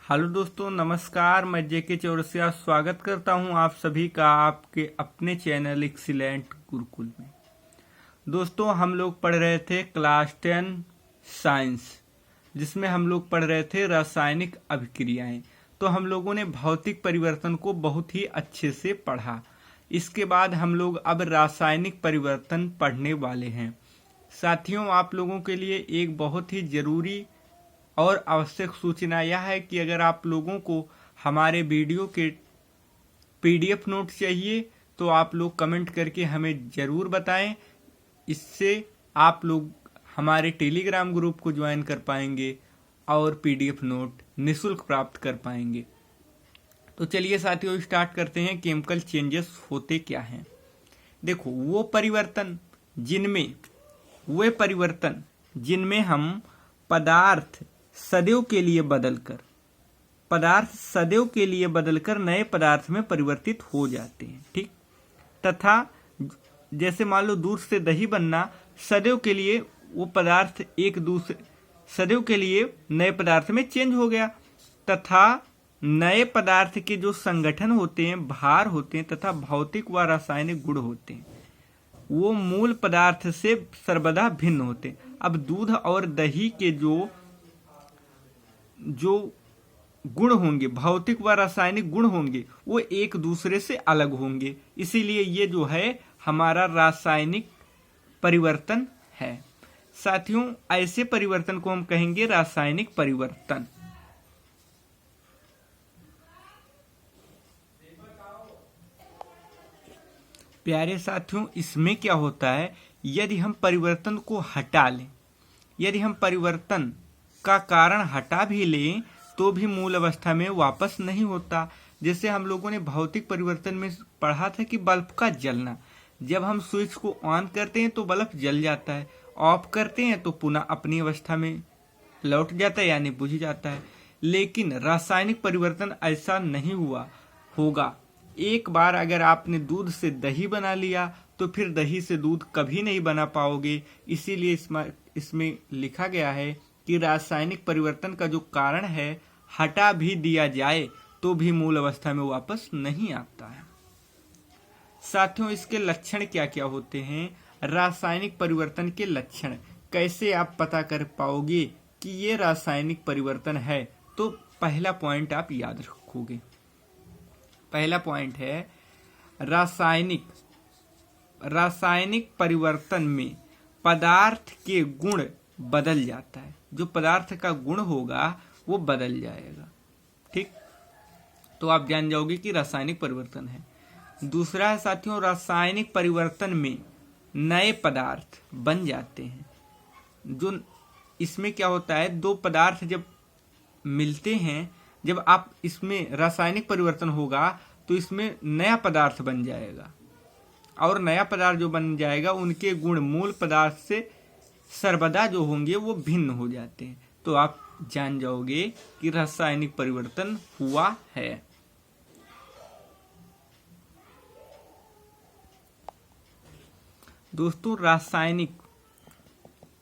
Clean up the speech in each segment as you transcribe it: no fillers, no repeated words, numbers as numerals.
Hello दोस्तों, नमस्कार। मैं जेके चौरसिया स्वागत करता हूं आप सभी का आपके अपने चैनल एक्सीलेंट गुरुकुल में। दोस्तों, हम लोग पढ़ रहे थे क्लास 10 साइंस, जिसमें हम लोग पढ़ रहे थे रासायनिक अभिक्रियाएं। तो हम लोगों ने भौतिक परिवर्तन को बहुत ही अच्छे से पढ़ा। इसके बाद हम लोग अब रासायनिक परिवर्तन पढ़ने वाले हैं। साथियों, आप लोगों के लिए एक बहुत ही जरूरी और आवश्यक सूचना यह है कि अगर आप लोगों को हमारे वीडियो के पीडीएफ नोट चाहिए तो आप लोग कमेंट करके हमें ज़रूर बताएं। इससे आप लोग हमारे टेलीग्राम ग्रुप को ज्वाइन कर पाएंगे और पीडीएफ नोट निःशुल्क प्राप्त कर पाएंगे। तो चलिए साथियों, स्टार्ट करते हैं। केमिकल चेंजेस होते क्या हैं? देखो, वो परिवर्तन जिनमें हम पदार्थ सदैव के लिए बदलकर नए पदार्थ में परिवर्तित हो जाते हैं, ठीक। तथा जैसे मान लो दूध से दही बनना, सदैव के लिए वो पदार्थ सदैव के लिए नए पदार्थ में चेंज हो गया। तथा नए पदार्थ के जो संगठन होते हैं, भार होते हैं तथा भौतिक व रासायनिक गुण होते हैं, वो मूल पदार्थ से सर्वदा भिन्न होते हैं। अब दूध और दही के जो गुण होंगे, भौतिक व रासायनिक गुण होंगे, वो एक दूसरे से अलग होंगे। इसीलिए ये जो है हमारा रासायनिक परिवर्तन है। साथियों, ऐसे परिवर्तन को हम कहेंगे रासायनिक परिवर्तन। प्यारे साथियों, इसमें क्या होता है, यदि हम परिवर्तन को हटा लें, यदि हम परिवर्तन का कारण हटा भी लें तो भी मूल अवस्था में वापस नहीं होता। जैसे हम लोगों ने भौतिक परिवर्तन में पढ़ा था कि बल्ब का जलना, जब हम स्विच को ऑन करते हैं तो बल्ब जल जाता है, ऑफ करते हैं तो पुनः अपनी अवस्था में लौट जाता है, यानी बुझ जाता है। लेकिन रासायनिक परिवर्तन ऐसा नहीं होगा। एक बार अगर आपने दूध से दही बना लिया तो फिर दही से दूध कभी नहीं बना पाओगे। इसीलिए इसमें लिखा गया है कि रासायनिक परिवर्तन का जो कारण है, हटा भी दिया जाए तो भी मूल अवस्था में वापस नहीं आता है। साथियों, इसके लक्षण क्या क्या होते हैं? रासायनिक परिवर्तन के लक्षण कैसे आप पता कर पाओगे कि ये रासायनिक परिवर्तन है? तो पहला पॉइंट आप याद रखोगे। पहला पॉइंट है रासायनिक परिवर्तन में पदार्थ के गुण बदल जाता है। जो पदार्थ का गुण होगा वो बदल जाएगा, ठीक। तो आप जान जाओगे कि रासायनिक परिवर्तन है। दूसरा है साथियों, रासायनिक परिवर्तन में नए पदार्थ बन जाते हैं। जो इसमें क्या होता है, दो पदार्थ जब मिलते हैं, जब आप इसमें रासायनिक परिवर्तन होगा तो इसमें नया पदार्थ बन जाएगा, और नया पदार्थ जो बन जाएगा उनके गुण मूल पदार्थ से सर्वदा जो होंगे वो भिन्न हो जाते हैं। तो आप जान जाओगे कि रासायनिक परिवर्तन हुआ है। दोस्तों, रासायनिक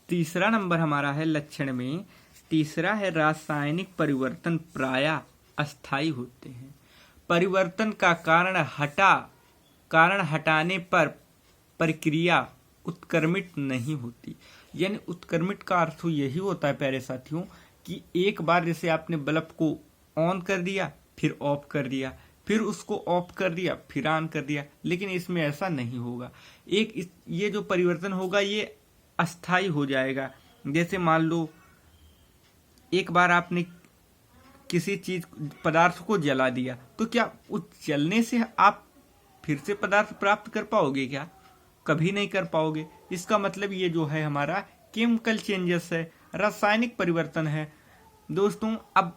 तीसरा नंबर हमारा है लक्षण में। तीसरा है रासायनिक परिवर्तन प्रायः अस्थायी होते हैं। परिवर्तन का कारण हटाने पर प्रक्रिया उत्क्रमित नहीं होती। यानी उत्क्रमित का अर्थ यही होता है प्यारे साथियों कि एक बार जैसे आपने बल्ब को ऑन कर दिया, फिर ऑफ कर दिया, फिर उसको ऑफ कर दिया, फिर ऑन कर दिया, लेकिन इसमें ऐसा नहीं होगा। ये जो परिवर्तन होगा ये अस्थायी हो जाएगा। जैसे मान लो एक बार आपने किसी पदार्थ को जला दिया, तो क्या उस जलने से आप फिर से पदार्थ प्राप्त कर पाओगे? क्या कभी नहीं कर पाओगे। इसका मतलब ये जो है हमारा केमिकल चेंजेस है, रासायनिक परिवर्तन है। दोस्तों, अब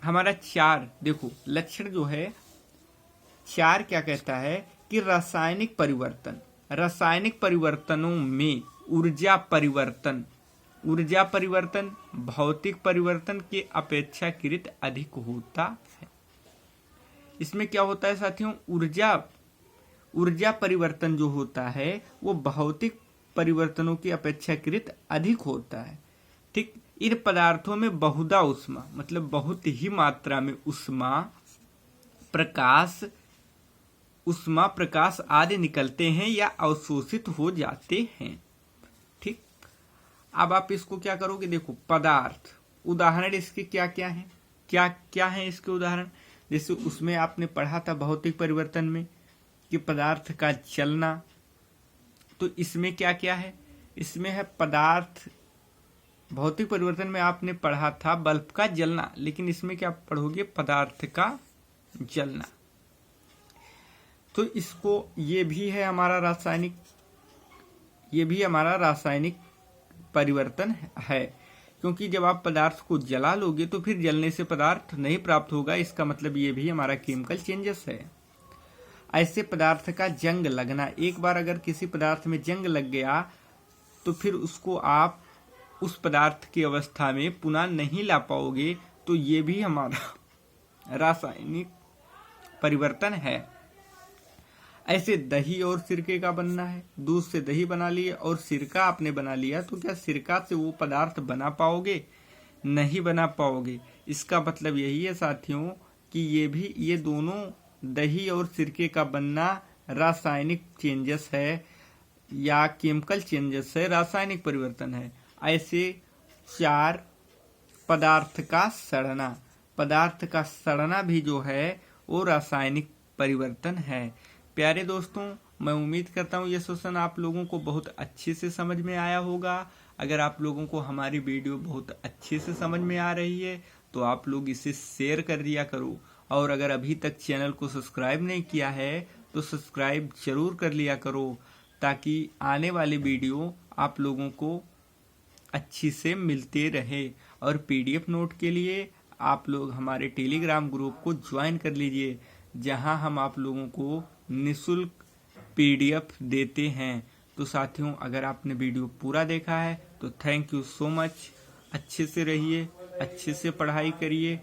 हमारा 4 देखो लक्षण जो है 4 क्या कहता है कि रासायनिक परिवर्तनों में ऊर्जा परिवर्तन भौतिक परिवर्तन के अपेक्षाकृत अधिक होता है। इसमें क्या होता है साथियों, ऊर्जा परिवर्तन जो होता है वो भौतिक परिवर्तनों की अपेक्षाकृत अधिक होता है, ठीक। इन पदार्थों में बहुधा ऊष्मा मतलब बहुत ही मात्रा में ऊष्मा प्रकाश आदि निकलते हैं या अवशोषित हो जाते हैं। ठीक, अब आप इसको क्या करोगे, देखो पदार्थ, उदाहरण इसके क्या क्या हैं, क्या क्या है इसके उदाहरण। जैसे उसमें आपने पढ़ा था भौतिक परिवर्तन में कि पदार्थ का चलना, तो इसमें क्या क्या है, इसमें है पदार्थ, भौतिक परिवर्तन में आपने पढ़ा था बल्ब का जलना, लेकिन इसमें क्या पढ़ोगे, पदार्थ का जलना। तो इसको ये भी हमारा रासायनिक परिवर्तन है, क्योंकि जब आप पदार्थ को जला लोगे तो फिर जलने से पदार्थ नहीं प्राप्त होगा, इसका मतलब ये भी हमारा केमिकल चेंजेस है। ऐसे पदार्थ का जंग लगना, एक बार अगर किसी पदार्थ में जंग लग गया तो फिर उसको आप उस पदार्थ की अवस्था में पुनः नहीं ला पाओगे, तो ये भी हमारा रासायनिक परिवर्तन है। ऐसे दही और सिरके का बनना है, दूध से दही बना लिए और सिरका आपने बना लिया, तो क्या सिरका से वो पदार्थ बना पाओगे, नहीं बना पाओगे। इसका मतलब यही है साथियों कि ये दोनों दही और सिरके का बनना रासायनिक चेंजेस है या केमिकल चेंजेस है, रासायनिक परिवर्तन है। ऐसे 4 पदार्थ का सड़ना भी जो है वो रासायनिक परिवर्तन है। प्यारे दोस्तों, मैं उम्मीद करता हूँ ये सेशन आप लोगों को बहुत अच्छे से समझ में आया होगा। अगर आप लोगों को हमारी वीडियो बहुत अच्छे से समझ में आ रही है तो आप लोग इसे शेयर कर दिया करो, और अगर अभी तक चैनल को सब्सक्राइब नहीं किया है तो सब्सक्राइब जरूर कर लिया करो, ताकि आने वाली वीडियो आप लोगों को अच्छी से मिलते रहे। और पीडीएफ नोट के लिए आप लोग हमारे टेलीग्राम ग्रुप को ज्वाइन कर लीजिए, जहां हम आप लोगों को निःशुल्क पीडीएफ देते हैं। तो साथियों, अगर आपने वीडियो पूरा देखा है तो थैंक यू सो मच। अच्छे से रहिए, अच्छे से पढ़ाई करिए।